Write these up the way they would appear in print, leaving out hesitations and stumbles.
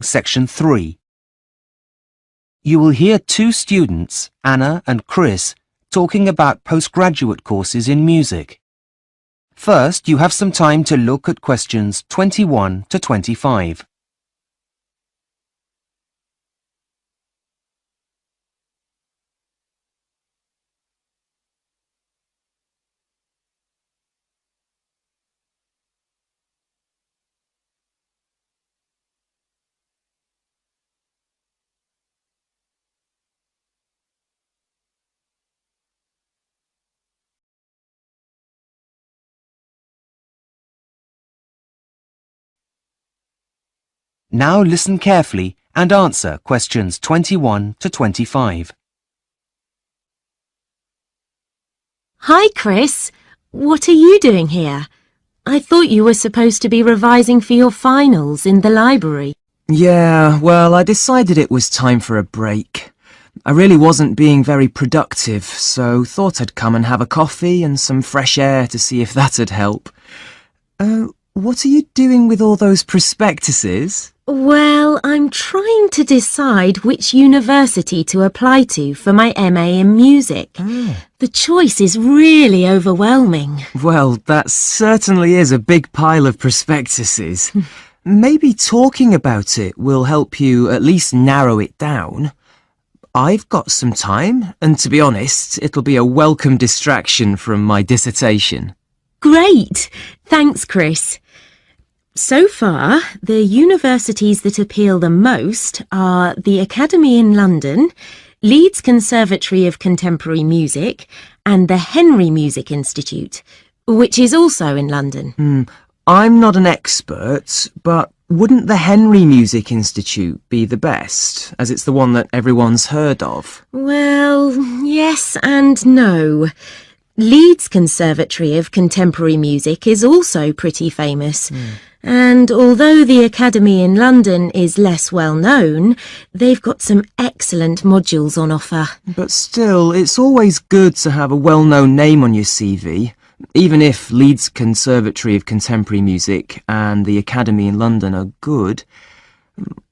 Section 3. You will hear two students, Anna and Chris, talking about postgraduate courses in music. First, you have some time to look at questions 21 to 25. Now listen carefully and answer questions 21 to 25. Hi, Chris. What are you doing here? I thought you were supposed to be revising for your finals in the library. Yeah, well, I decided it was time for a break. I really wasn't being very productive, so thought I'd come and have a coffee and some fresh air to see if that'd help. What are you doing with all those prospectuses? Well, I'm trying to decide which university to apply to for my MA in music. The choice is really overwhelming. Well, that certainly is a big pile of prospectuses. Maybe talking about it will help you at least narrow it down. I've got some time, and to be honest, it'll be a welcome distraction from my dissertation. Great! Thanks, Chris. So far, the universities that appeal the most are the Academy in London, Leeds Conservatory of Contemporary Music, and the Henry Music Institute, which is also in London. I'm not an expert, but wouldn't the Henry Music Institute be the best, as it's the one that everyone's heard of? Well, yes and no. Leeds Conservatory of Contemporary Music is also pretty famous. And although the Academy in London is less well known, they've got some excellent modules on offer. But still, it's always good to have a well-known name on your CV, even if Leeds Conservatory of Contemporary Music and the Academy in London are good.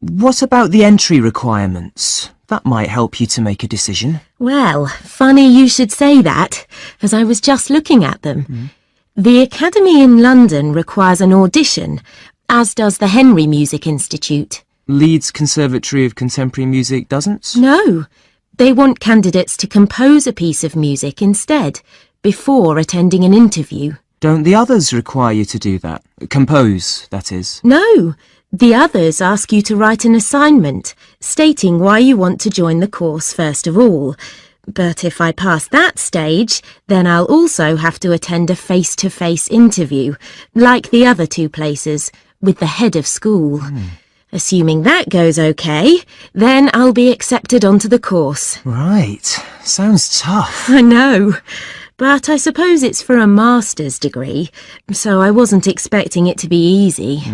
What about the entry requirements? That might help you to make a decision. Well, funny you should say that, as I was just looking at them. The Academy in London requires an audition, as does the Henry Music Institute. Leeds Conservatory of Contemporary Music doesn't? No, they want candidates to compose a piece of music instead, before attending an interview. Don't the others require you to do that? Compose, that is. No, the others ask you to write an assignment, stating why you want to join the course first of all. But if I pass that stage, then I'll also have to attend a face-to-face interview, like the other two places, with the head of school. Assuming that goes okay, then I'll be accepted onto the course. Right, sounds tough. I know, but I suppose it's for a master's degree, so I wasn't expecting it to be easy.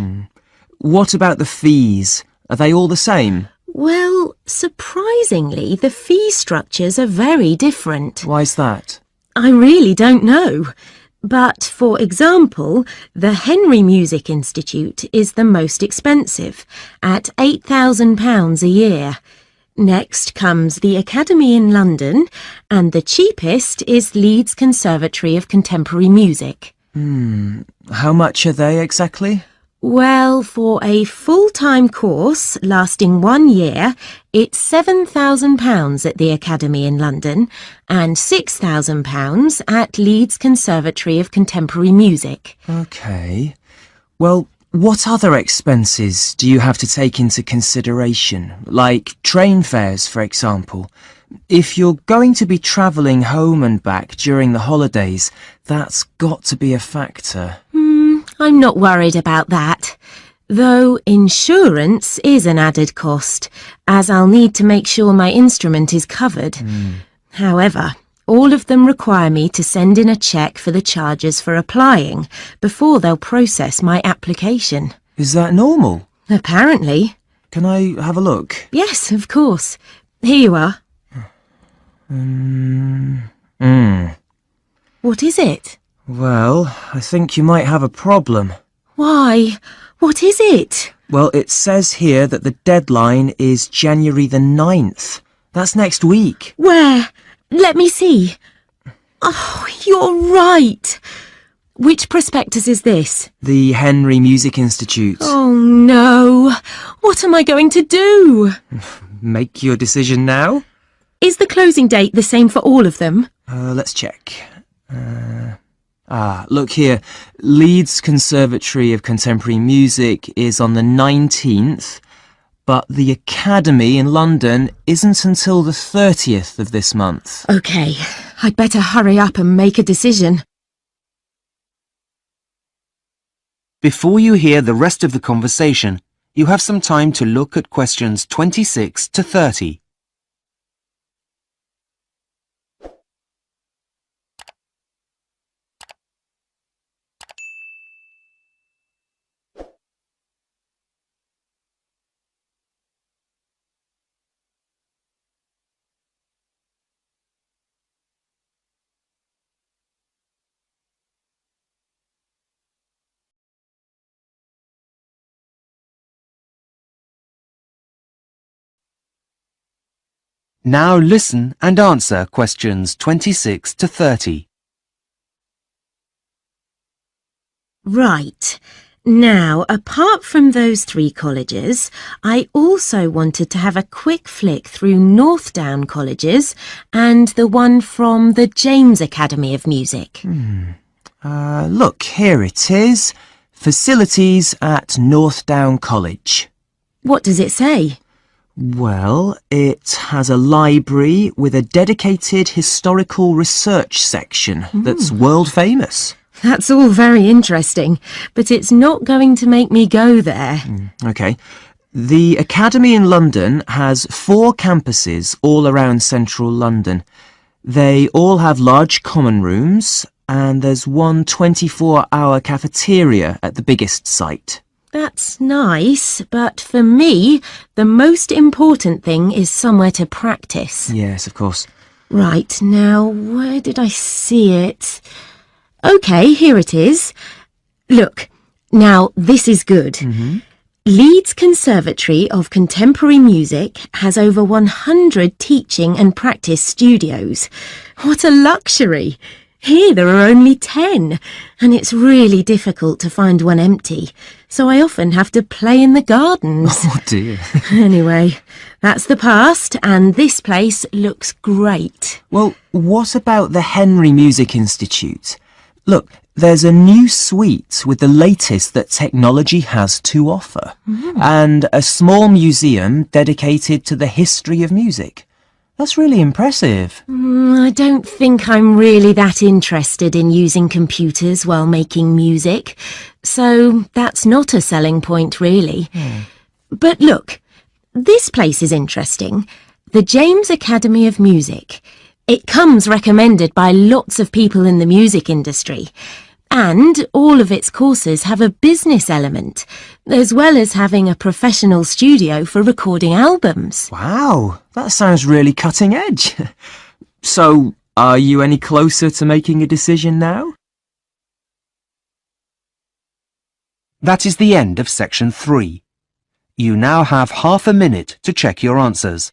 What about the fees? Are they all the same? Well, surprisingly, the fee structures are very different. Why's that? I really don't know. But, for example, the Henry Music Institute is the most expensive, at £8,000 a year. Next comes the Academy in London, and the cheapest is Leeds Conservatory of Contemporary Music. How much are they exactly? Well, for a full-time course lasting 1 year, it's £7,000 at the Academy in London and £6,000 at Leeds Conservatory of Contemporary Music. OK. Well, what other expenses do you have to take into consideration? Like train fares, for example. If you're going to be travelling home and back during the holidays, that's got to be a factor. I'm not worried about that, though insurance is an added cost, as I'll need to make sure my instrument is covered. However, all of them require me to send in a cheque for the charges for applying before they'll process my application. Is that normal? Apparently. Can I have a look? Yes, of course. Here you are. What is it? Well, I think you might have a problem. Why? What is it? Well, it says here that the deadline is January the 9th. That's next week. Where? Let me see. Oh, you're right. Which prospectus is this? The Henry Music Institute. Oh no. What am I going to do? Make your decision now. Is the closing date the same for all of them? Let's check. Look here. Leeds Conservatory of Contemporary Music is on the 19th, but the Academy in London isn't until the 30th of this month. OK, I'd better hurry up and make a decision. Before you hear the rest of the conversation, you have some time to look at questions 26 to 30. Now listen and answer questions 26 to 30. Right. Now, apart from those three colleges, I also wanted to have a quick flick through Northdown colleges and the one from the James Academy of Music. Look, here it is. Facilities at Northdown College. What does it say? Well, it has a library with a dedicated historical research section that's world famous. That's all very interesting, but it's not going to make me go there. OK. The Academy in London has 4 campuses all around central London. They all have large common rooms, and there's one 24-hour cafeteria at the biggest site. That's nice, but for me, the most important thing is somewhere to practice. Yes, of course. Right, now, where did I see it? OK, here it is. Look, now this is good. Leeds Conservatory of Contemporary Music has over 100 teaching and practice studios. What a luxury! Here there are only 10, and it's really difficult to find one empty, so I often have to play in the gardens. Oh dear. Anyway, that's the past, and this place looks great. Well, what about the Henry Music Institute? Look, there's a new suite with the latest that technology has to offer, and a small museum dedicated to the history of music. That's really impressive. I don't think I'm really that interested in using computers while making music, so that's not a selling point, really. But look, this place is interesting. The James Academy of Music. It comes recommended by lots of people in the music industry. And all of its courses have a business element, as well as having a professional studio for recording albums. Wow, that sounds really cutting edge. So, are you any closer to making a decision now? That is the end of section 3. You now have half a minute to check your answers.